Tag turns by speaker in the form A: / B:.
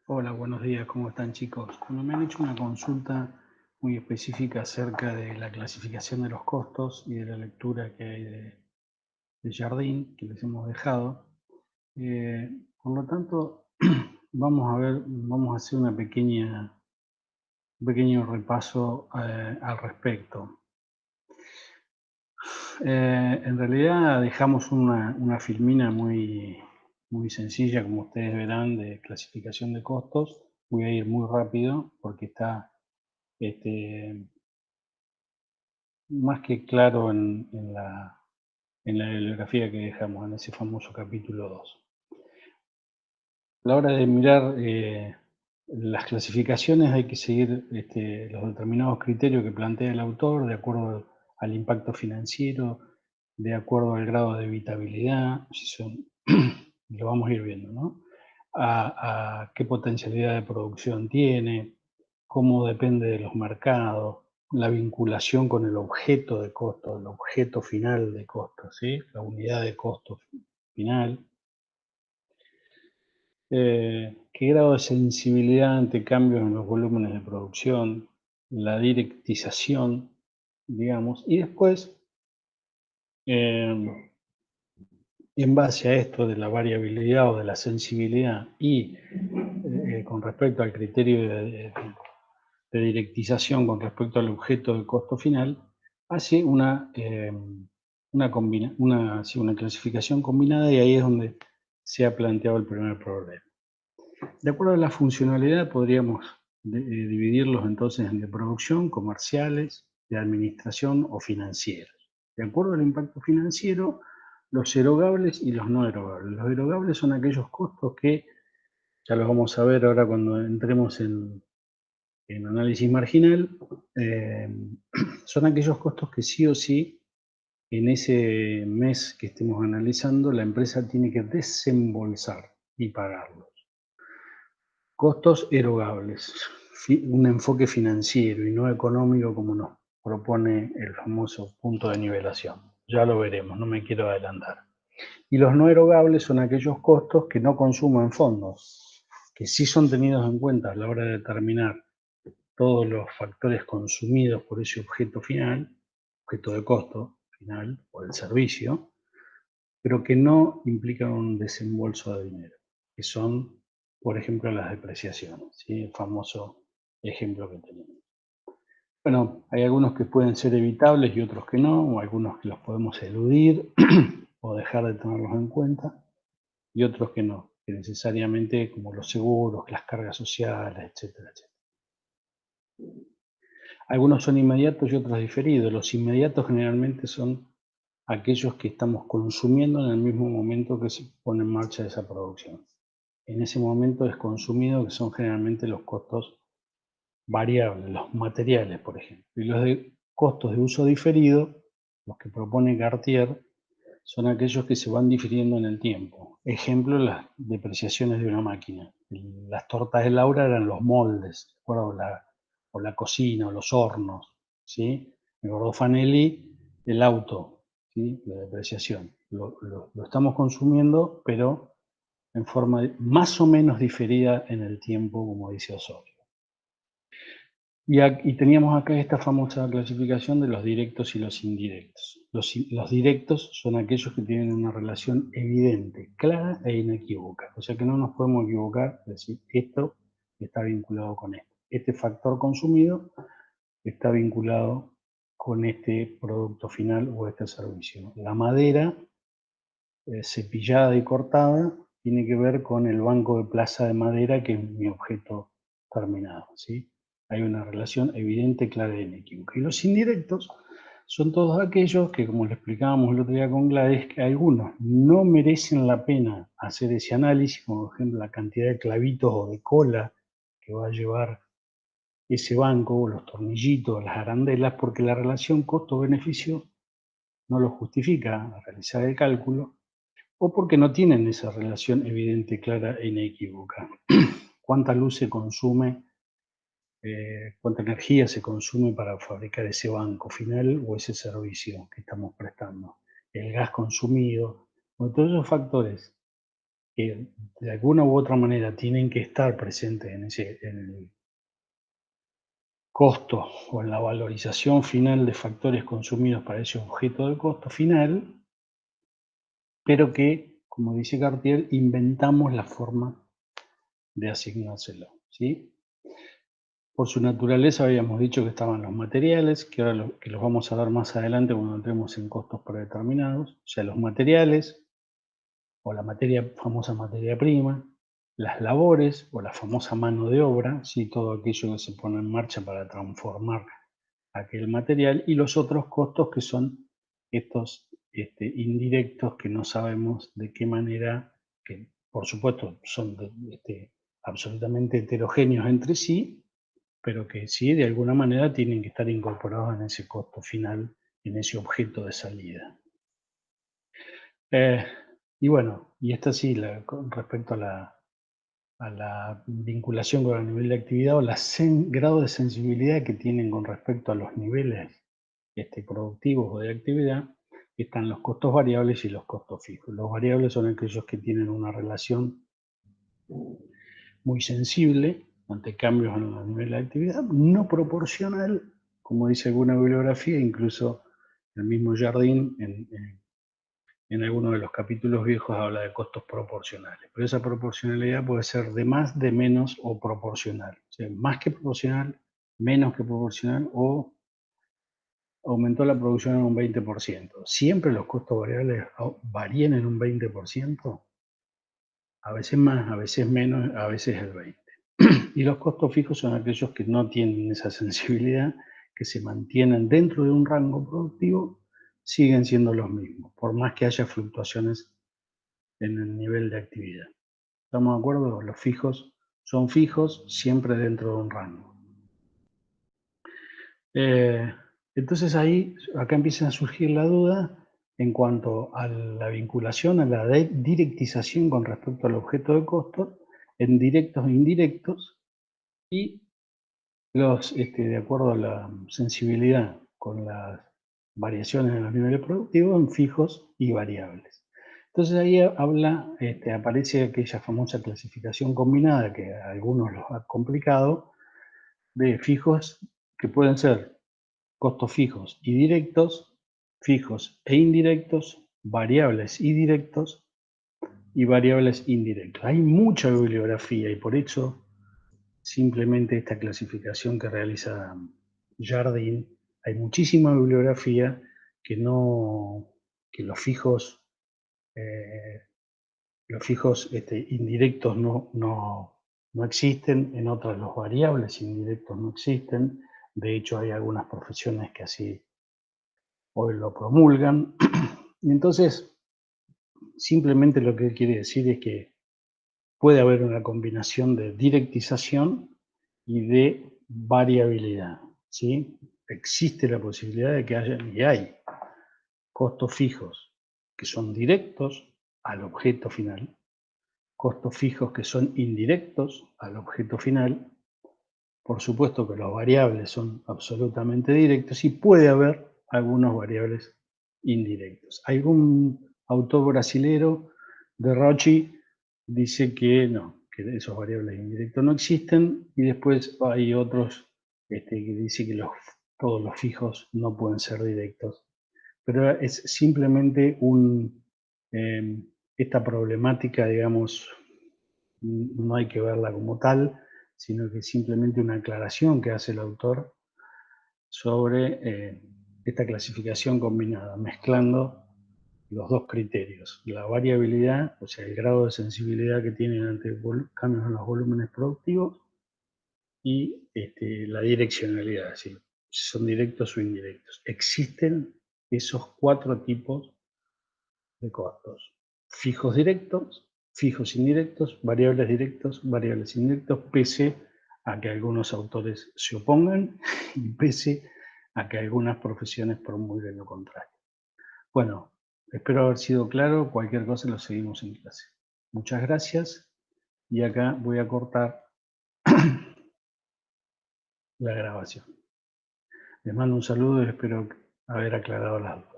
A: Hola, buenos días, ¿cómo están chicos? Bueno, me han hecho una consulta muy específica acerca de la clasificación de los costos y de la lectura que hay de Jardín, que les hemos dejado. Eh, por lo tanto, vamos a hacer un pequeño repaso al respecto. En realidad dejamos una filmina muy sencilla, como ustedes verán, de clasificación de costos. Voy a ir muy rápido porque está este, más que claro en la bibliografía que dejamos, en ese famoso capítulo 2. A la hora de mirar las clasificaciones hay que seguir los determinados criterios que plantea el autor de acuerdo al impacto financiero, de acuerdo al grado de evitabilidad, si son, lo vamos a ir viendo, ¿no? A qué potencialidad de producción tiene, cómo depende de los mercados, la vinculación con el objeto de costo, el objeto final de costo, ¿sí? La unidad de costo final. ¿Qué grado de sensibilidad ante cambios en los volúmenes de producción? La directización, digamos. Y después, eh, en base a esto de la variabilidad o de la sensibilidad y con respecto al criterio de directización con respecto al objeto de costo final, hace sí, una clasificación combinada y ahí es donde se ha planteado el primer problema. De acuerdo a la funcionalidad, podríamos dividirlos entonces en de producción, comerciales, de administración o financieros. De acuerdo al impacto financiero, los erogables y los no erogables. Los erogables son aquellos costos que, ya los vamos a ver ahora cuando entremos en análisis marginal, eh, son aquellos costos que sí o sí en ese mes que estemos analizando la empresa tiene que desembolsar y pagarlos. Costos erogables, un enfoque financiero y no económico como nos propone el famoso punto de nivelación. Ya lo veremos, no me quiero adelantar. Y los no erogables son aquellos costos que no consumen fondos, que sí son tenidos en cuenta a la hora de determinar todos los factores consumidos por ese objeto final, objeto de costo final o el servicio, pero que no implican un desembolso de dinero, que son, por ejemplo, las depreciaciones, ¿sí? El famoso ejemplo que tenemos. Bueno, hay algunos que pueden ser evitables y otros que no, o algunos que los podemos eludir o dejar de tenerlos en cuenta, y otros que no, que necesariamente, como los seguros, las cargas sociales, etcétera, etcétera. Algunos son inmediatos y otros diferidos. Los inmediatos generalmente son aquellos que estamos consumiendo en el mismo momento que se pone en marcha esa producción. En ese momento es consumido, que son generalmente los costos variables, los materiales, por ejemplo. Y los de costos de uso diferido, los que propone Cartier, son aquellos que se van difiriendo en el tiempo. Ejemplo, las depreciaciones de una máquina. Las tortas de Laura eran los moldes, ¿de acuerdo? O la cocina, o los hornos, ¿sí? El gordo Fanelli, el auto, ¿sí? La depreciación. Lo estamos consumiendo, pero en forma más o menos diferida en el tiempo, como dice Osorio. Y teníamos acá esta famosa clasificación de los directos y los indirectos. Los directos son aquellos que tienen una relación evidente, clara e inequívoca. O sea que no nos podemos equivocar, es decir, esto está vinculado con esto. Este factor consumido está vinculado con este producto final o este servicio. La madera cepillada y cortada tiene que ver con el banco de plaza de madera, que es mi objeto terminado, ¿sí? Hay una relación evidente, clara y inequívoca. Y los indirectos son todos aquellos que, como lo explicábamos el otro día con Gladys, que algunos no merecen la pena hacer ese análisis, como por ejemplo la cantidad de clavitos o de cola que va a llevar ese banco, o los tornillitos, las arandelas, porque la relación costo-beneficio no lo justifica a realizar el cálculo, o porque no tienen esa relación evidente, clara e inequívoca. ¿Cuánta luz se consume, cuánta energía se consume para fabricar ese banco final o ese servicio que estamos prestando? El gas consumido, bueno, todos esos factores que de alguna u otra manera tienen que estar presentes en el costo o en la valorización final de factores consumidos para ese objeto de costo final, pero que, como dice Cartier, inventamos la forma de asignárselo, ¿sí? Por su naturaleza habíamos dicho que estaban los materiales, que ahora que los vamos a ver más adelante cuando entremos en costos predeterminados, o sea, los materiales o la famosa materia prima, las labores o la famosa mano de obra, ¿sí? Todo aquello que se pone en marcha para transformar aquel material, y los otros costos que son estos indirectos que no sabemos de qué manera, que por supuesto son absolutamente heterogéneos entre sí, pero que sí de alguna manera tienen que estar incorporados en ese costo final, en ese objeto de salida. Eh, y bueno, y esta sí, con respecto a la vinculación con el nivel de actividad o grado de sensibilidad que tienen con respecto a los niveles productivos o de actividad, están los costos variables y los costos fijos. Los variables son aquellos que tienen una relación muy sensible ante cambios en el nivel de actividad, no proporcional, como dice alguna bibliografía, incluso el mismo Jardín en algunos de los capítulos viejos habla de costos proporcionales, pero esa proporcionalidad puede ser de más, de menos o proporcional. O sea, más que proporcional, menos que proporcional o aumentó la producción en un 20%. ¿Siempre los costos variables varían en un 20%? A veces más, a veces menos, a veces el 20%. Y los costos fijos son aquellos que no tienen esa sensibilidad, que se mantienen dentro de un rango productivo, siguen siendo los mismos, por más que haya fluctuaciones en el nivel de actividad. ¿Estamos de acuerdo? Los fijos son fijos siempre dentro de un rango. Eh, entonces ahí, acá empieza a surgir la duda en cuanto a la vinculación, a la directización con respecto al objeto de costo, en directos e indirectos, y de acuerdo a la sensibilidad con las variaciones en los niveles productivos, en fijos y variables. Entonces ahí aparece aquella famosa clasificación combinada que a algunos los ha complicado, de fijos que pueden ser costos fijos y directos, fijos e indirectos, variables y directos y variables indirectos. Hay mucha bibliografía y por eso simplemente esta clasificación que realiza Jardín, hay muchísima bibliografía que no, que eh, los fijos indirectos no existen, en otras los variables indirectos no existen. De hecho, hay algunas profesiones que así hoy lo promulgan. Y entonces, simplemente lo que quiere decir es que puede haber una combinación de directización y de variabilidad, ¿sí? Existe la posibilidad de que haya, y hay, costos fijos que son directos al objeto final, costos fijos que son indirectos al objeto final. Por supuesto que los variables son absolutamente directos y puede haber algunos variables indirectos. Algún autor brasilero, de Rocci, dice que no, que esos variables indirectos no existen, y después hay otros que dicen que todos los fijos no pueden ser directos. Pero es simplemente esta problemática, digamos, no hay que verla como tal, sino que es simplemente una aclaración que hace el autor sobre esta clasificación combinada, mezclando los dos criterios, la variabilidad, o sea, el grado de sensibilidad que tienen ante cambios en los volúmenes productivos, y la direccionalidad, si son directos o indirectos. Existen esos cuatro tipos de costos: fijos directos, fijos indirectos, variables indirectos, pese a que algunos autores se opongan y pese a que algunas profesiones promulguen lo contrario. Bueno, espero haber sido claro. Cualquier cosa lo seguimos en clase. Muchas gracias, y acá voy a cortar la grabación. Les mando un saludo y espero haber aclarado las dudas.